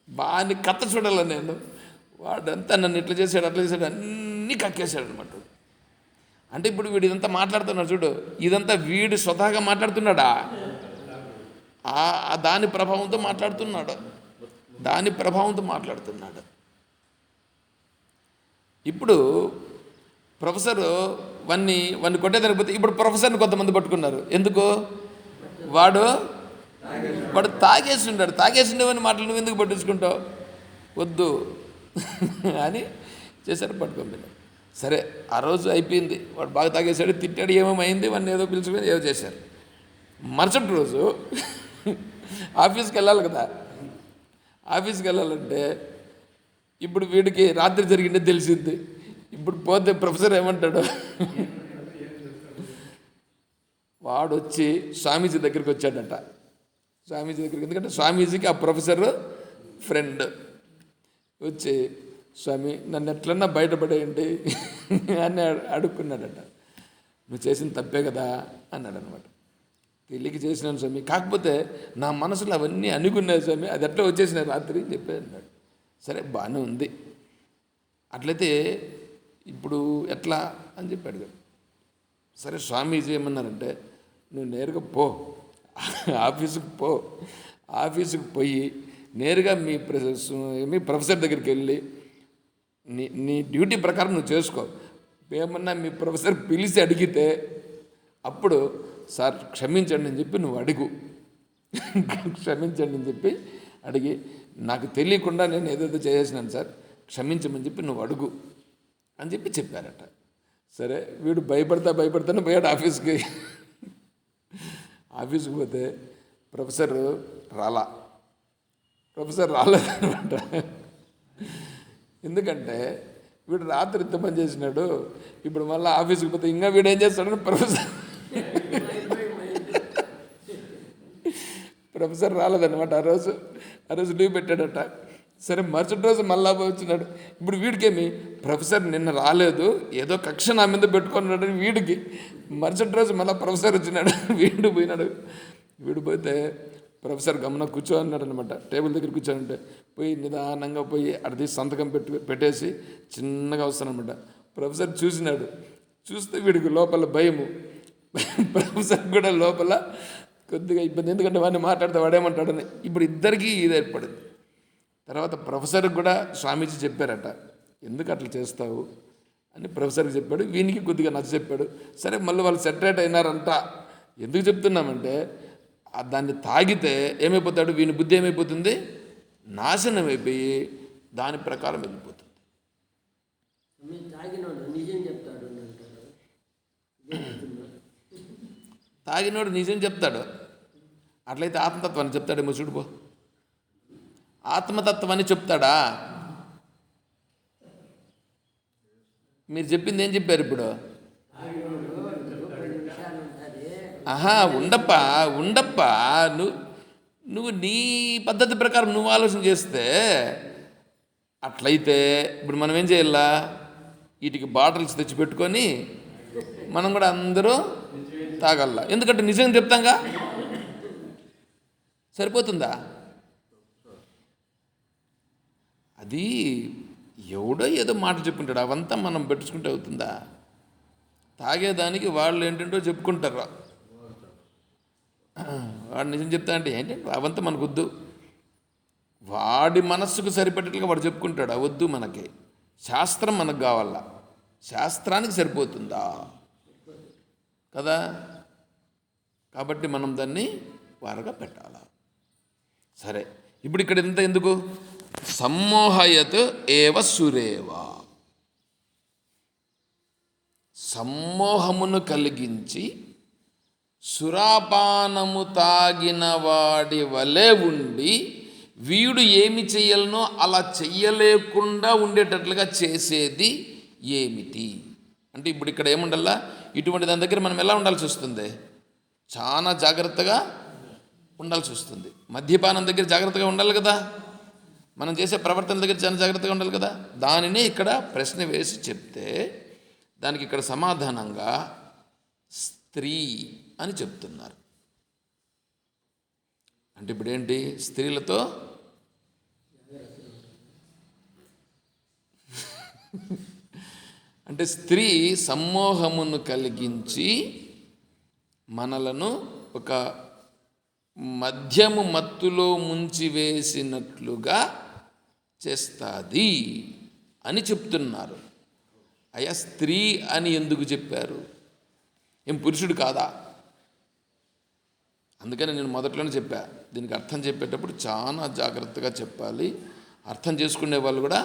బాగా కథ చూడాల నేను, వాడంతా నన్ను ఇట్లా చేశాడు అట్లా చేశాడు అన్నీ కక్కేశాడు అనమాట. అంటే ఇప్పుడు వీడు ఇదంతా మాట్లాడుతున్నాడు చూడు, ఇదంతా వీడు స్వతహాగా మాట్లాడుతున్నాడా? దాని ప్రభావంతో మాట్లాడుతున్నాడు. ఇప్పుడు ప్రొఫెసర్ వాడిని కొట్టేదానికి పోతే ఇప్పుడు ప్రొఫెసర్ని కొంతమంది పట్టుకున్నారు. ఎందుకు? వాడు తాగేసిండేవని మాటలు నువ్వు ఎందుకు పట్టించుకుంటావు? వద్దు అని చేశారు, పట్టుకోండి. సరే ఆ రోజు అయిపోయింది. వాడు బాగా తాగేశాడు, తిట్టాడు, ఏమేమైంది, వాడిని ఏదో పిలుచుకొని ఏదో చేశారు. మరుసటి రోజు ఆఫీస్కి వెళ్ళాలి కదా. ఆఫీస్కి వెళ్ళాలంటే ఇప్పుడు వీడికి రాత్రి జరిగిందే తెలిసింది. ఇప్పుడు పోతే ప్రొఫెసర్ ఏమంటాడు? వాడు వచ్చి స్వామీజీ దగ్గరికి వచ్చాడట. స్వామీజీ దగ్గరికి, ఎందుకంటే స్వామీజీకి ఆ ప్రొఫెసర్ ఫ్రెండ్. వచ్చి, స్వామి నన్ను ఎట్లన్నా బయటపడేయండి అని అడుక్కున్నాడట. నువ్వు చేసిన తప్పే కదా అన్నాడు అనమాట. తెలియక చేసినాను స్వామి, కాకపోతే నా మనసులో అవన్నీ అనుకున్నాయి స్వామి, అది ఎట్లా వచ్చేసినాయి రాత్రి చెప్పేది అన్నాడు. సరే బాగానే ఉంది, అట్లయితే ఇప్పుడు ఎట్లా అని చెప్పి అడిగాడు. సరే స్వామీజీ ఏమన్నారంటే, నువ్వు నేరుగా పో, ఆఫీసుకు పోయి నేరుగా మీ ప్రొఫెసర్ దగ్గరికి వెళ్ళి నీ డ్యూటీ ప్రకారం నువ్వు చేసుకో. ఏమన్నా మీ ప్రొఫెసర్ పిలిచి అడిగితే అప్పుడు సార్ క్షమించండి అని చెప్పి నువ్వు అడుగు. క్షమించండి అని చెప్పి అడిగి, నాకు తెలియకుండా నేను ఏదేదో చేసేసినాను సార్, క్షమించమని చెప్పి నువ్వు అడుగు అని చెప్పి చెప్పారట. సరే వీడు భయపడతానే పోయాడు ఆఫీస్కి. ఆఫీస్కి పోతే ప్రొఫెసర్ రాలేదనమాట. ఎందుకంటే వీడు రాత్రి ఇంత పని చేసినాడు, ఇప్పుడు మళ్ళీ ఆఫీస్కి పోతే ఇంకా వీడు ఏం చేస్తాడని ప్రొఫెసర్ రాలేదన్నమాట. ఆ రోజు లీవ్ పెట్టాడట. సరే మరుసటి రోజు మళ్ళా వచ్చినాడు. ఇప్పుడు వీడికేమి, ప్రొఫెసర్ నిన్న రాలేదు, ఏదో కక్ష నా మీద పెట్టుకున్నాడు వీడికి. మరుసటి రోజు మళ్ళీ ప్రొఫెసర్ వచ్చినాడు, వీడు పోయినాడు. వీడు పోతే ప్రొఫెసర్ గమన కూర్చో అన్నాడు అనమాట. టేబుల్ దగ్గర కూర్చోనంటే పోయి నిదానంగా పోయి అడిది సంతకం పెట్టేసి చిన్నగా వస్తానమాట. ప్రొఫెసర్ చూస్తే వీడికి లోపల భయము, ప్రొఫెసర్ కూడా లోపల కొద్దిగా ఇబ్బంది, ఎందుకంటే వాడిని మాట్లాడితే వాడేమంటాడని. ఇప్పుడు ఇద్దరికీ ఇది ఏర్పడింది. తర్వాత ప్రొఫెసర్కి కూడా స్వామీజీ చెప్పారట, ఎందుకు అట్లా చేస్తావు అని ప్రొఫెసర్కి చెప్పాడు. వీనికి కొద్దిగా నచ్చ చెప్పాడు. సరే మళ్ళీ వాళ్ళు సెటరేట్ అయినారంట. ఎందుకు చెప్తున్నామంటే దాన్ని తాగితే ఏమైపోతాడు, వీని బుద్ధి ఏమైపోతుంది, నాశనం అయిపోయి దాని ప్రకారం వెళ్ళిపోతుంది. తాగినోడు నిజం చెప్తాడు. అట్లయితే ఆత్మతత్వాన్ని చెప్తాడేమో చూడుపో. ఆత్మతత్వాన్ని చెప్తాడా? మీరు చెప్పింది ఏం చెప్పారు ఇప్పుడు? ఉండప్పా నువ్వు నీ పద్ధతి ప్రకారం నువ్వు ఆలోచన చేస్తే అట్లయితే ఇప్పుడు మనం ఏం చేయాలా, వీటికి బాటిల్స్ తెచ్చిపెట్టుకొని మనం కూడా అందరూ తాగల్లా. ఎందుకంటే నిజం చెప్తాంగా, సరిపోతుందా? అది ఎవడో ఏదో మాట చెప్పుకుంటాడు, అవంతా మనం పెట్టుకుంటే అవుతుందా? తాగేదానికి వాళ్ళు ఏంటంటో చెప్పుకుంటారు. వాడు నిజం చెప్తా అంటే ఏంటంటే అవంతా మనకొద్దు. వాడి మనస్సుకు సరిపడేట్లుగా వాడు చెప్పుకుంటాడు, అవద్దు మనకి. శాస్త్రం మనకు కావాలా, శాస్త్రానికి సరిపోతుందా కదా? కాబట్టి మనం దాన్ని వారగా పెట్టాలా. సరే, ఇప్పుడు ఇక్కడ ఎంత ఎందుకు? సమ్మోహయత్ ఏవ సురేవా, సమ్మోహమును కలిగించి సురాపానము తాగిన వాడి వలె ఉండి వీడు ఏమి చెయ్యాలనో అలా చెయ్యలేకుండా ఉండేటట్లుగా చేసేది ఏమిటి అంటే, ఇప్పుడు ఇక్కడ ఏముండాలా? ఇటువంటి దాని దగ్గర మనం ఎలా ఉండాల్సి వస్తుంది? చాలా జాగ్రత్తగా ఉండాల్సి వస్తుంది. మద్యపానం దగ్గర జాగ్రత్తగా ఉండాలి కదా, మనం చేసే ప్రవర్తన దగ్గర చాలా జాగ్రత్తగా ఉండాలి కదా. దానిని ఇక్కడ ప్రశ్న వేసి చెప్తే దానికి ఇక్కడ సమాధానంగా స్త్రీ అని చెప్తున్నారు. అంటే ఇప్పుడు ఏంటి? స్త్రీలతో అంటే స్త్రీ సమ్మోహమును కలిగించి మనలను ఒక మద్యము మత్తులో ముంచివేసినట్లుగా చేస్తుంది అని చెప్తున్నారు. అయ్యా, స్త్రీ అని ఎందుకు చెప్పారు? ఏం పురుషుడు కాదా? అందుకని నేను మొదట్లోనే చెప్పా, దీనికి అర్థం చెప్పేటప్పుడు చాలా జాగ్రత్తగా చెప్పాలి. అర్థం చేసుకునే వాళ్ళు కూడా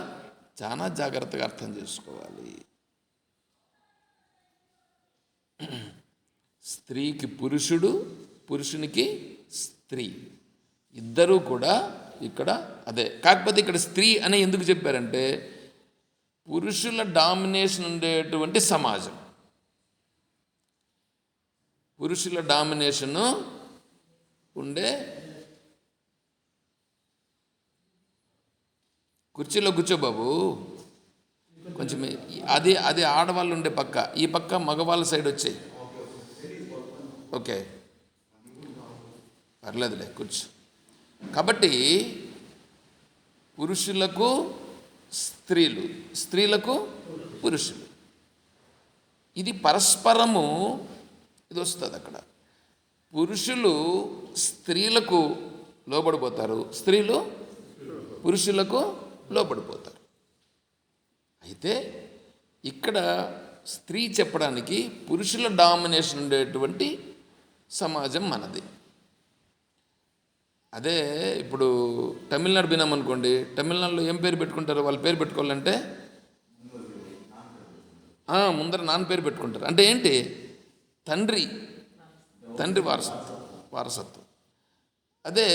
చాలా జాగ్రత్తగా అర్థం చేసుకోవాలి. స్త్రీకి పురుషుడు, పురుషునికి స్త్రీ, ఇద్దరూ కూడా ఇక్కడ అదే. కాకపోతే ఇక్కడ స్త్రీ అని ఎందుకు చెప్పారంటే, పురుషుల డామినేషన్ ఉండేటువంటి సమాజం, పురుషుల డామినేషను ఉండే, కుర్చీలో కూర్చో బాబు కొంచెం, అది అది ఆడవాళ్ళు ఉండే పక్క, ఈ పక్క మగవాళ్ళ సైడ్ వచ్చాయి. ఓకే, పర్లేదులే కూర్చో. కాబట్టి పురుషులకు స్త్రీలు, స్త్రీలకు పురుషులు, ఇది పరస్పరము ఇది వస్తుంది. అక్కడ పురుషులు స్త్రీలకు లోబడిపోతారు, స్త్రీలు పురుషులకు లోబడిపోతారు. అయితే ఇక్కడ స్త్రీ చెప్పడానికి పురుషుల డామినేషన్ ఉండేటువంటి సమాజం మనది. అదే ఇప్పుడు తమిళనాడు వినామనుకోండి, తమిళనాడులో ఏం పేరు పెట్టుకుంటారు? వాళ్ళ పేరు పెట్టుకోవాలంటే ముందర నాన్న పేరు పెట్టుకుంటారు. అంటే ఏంటి? తండ్రి వారసత్వం. అదే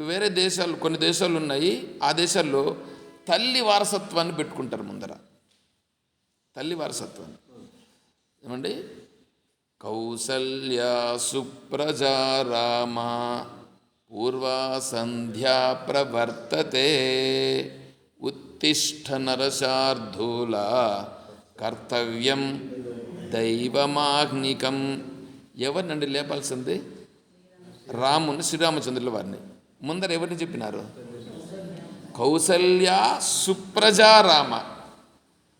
వేరే దేశాలు, కొన్ని దేశాలు ఉన్నాయి, ఆ దేశాల్లో తల్లి వారసత్వాన్ని పెట్టుకుంటారు ముందర, తల్లి వారసత్వాన్ని. ఏమండి? కౌసల్యా సుప్రజా రామ పూర్వా సంధ్యా ప్రవర్తతే ఉత్తిష్ఠ నరశార్ధూల కర్తవ్యం దైవమాగ్నికం. ఎవరినండి లేపాల్సింది? రాముని, శ్రీరామచంద్రుల వారిని. ముందర ఎవరిని చెప్పినారు? కౌసల్య సుప్రజా రామ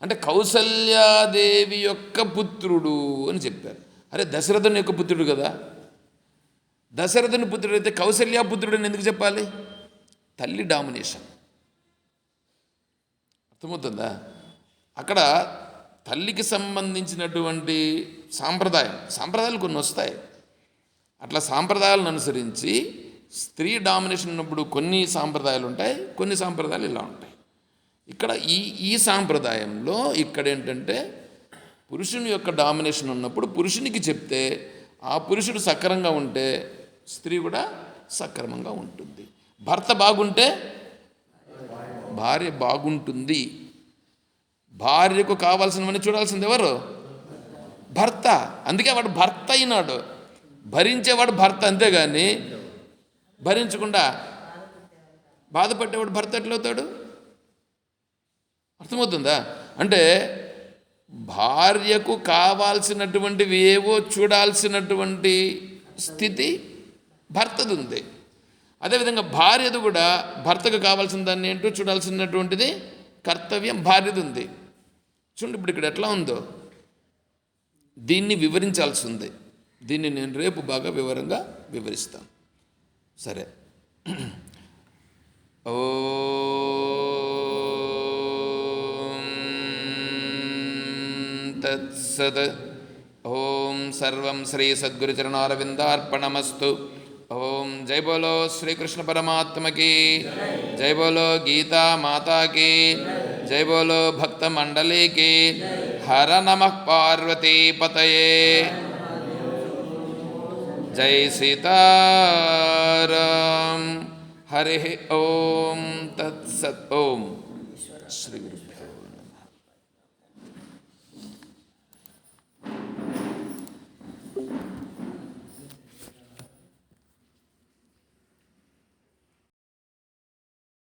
అంటే కౌసల్యాదేవి యొక్క పుత్రుడు అని చెప్పారు. అరే, దశరథుని యొక్క పుత్రుడు కదా. దశరథుని పుత్రుడు అయితే కౌసల్యా పుత్రుడు అని ఎందుకు చెప్పాలి? తల్లి డామినేషన్. అర్థమవుతుందా? అక్కడ తల్లికి సంబంధించినటువంటి సాంప్రదాయాలు కొన్ని వస్తాయి. అట్లా సాంప్రదాయాలను అనుసరించి స్త్రీ డామినేషన్ ఉన్నప్పుడు కొన్ని సాంప్రదాయాలు ఉంటాయి, కొన్ని సాంప్రదాయాలు ఇలా ఉంటాయి. ఇక్కడ ఈ సాంప్రదాయంలో ఇక్కడ ఏంటంటే, పురుషుని యొక్క డామినేషన్ ఉన్నప్పుడు పురుషునికి చెప్తే ఆ పురుషుడు సక్రమంగా ఉంటే స్త్రీ కూడా సక్రమంగా ఉంటుంది. భర్త బాగుంటే భార్య బాగుంటుంది. భార్యకు కావాల్సినవన్నీ చూడాల్సింది ఎవరు? భర్త. అందుకే వాడు భర్త అయినాడు. భరించేవాడు భర్త, అంతేగాని భరించకుండా బాధపడేవాడు భర్త ఎట్లవుతాడు? అర్థమవుతుందా? అంటే భార్యకు కావాల్సినటువంటివి ఏవో చూడాల్సినటువంటి స్థితి భర్తది ఉంది. అదేవిధంగా భార్యది కూడా భర్తకు కావాల్సిన దాన్ని ఏంటో చూడాల్సినటువంటిది కర్తవ్యం భార్యది ఉంది. చూడండి ఇప్పుడు ఇక్కడ ఎట్లా ఉందో, దీన్ని వివరించాల్సి ఉంది. దీన్ని నేను రేపు బాగా వివరంగా వివరిస్తాను. సరే. ఓం తత్సత్. ఓం సర్వం శ్రీ సద్గురుచరణారవిందార్పణమస్తు. ఓం జై బోలో శ్రీకృష్ణ పరమాత్మకి, జై బోలో గీతా మాతాకి, జై బోలో భక్త మండలికి. హర నమః పార్వతీ పతయే. జై సీతారాం. హరి ఓం తత్సత్. ఓం శ్రీ గురుభ్యో నమః.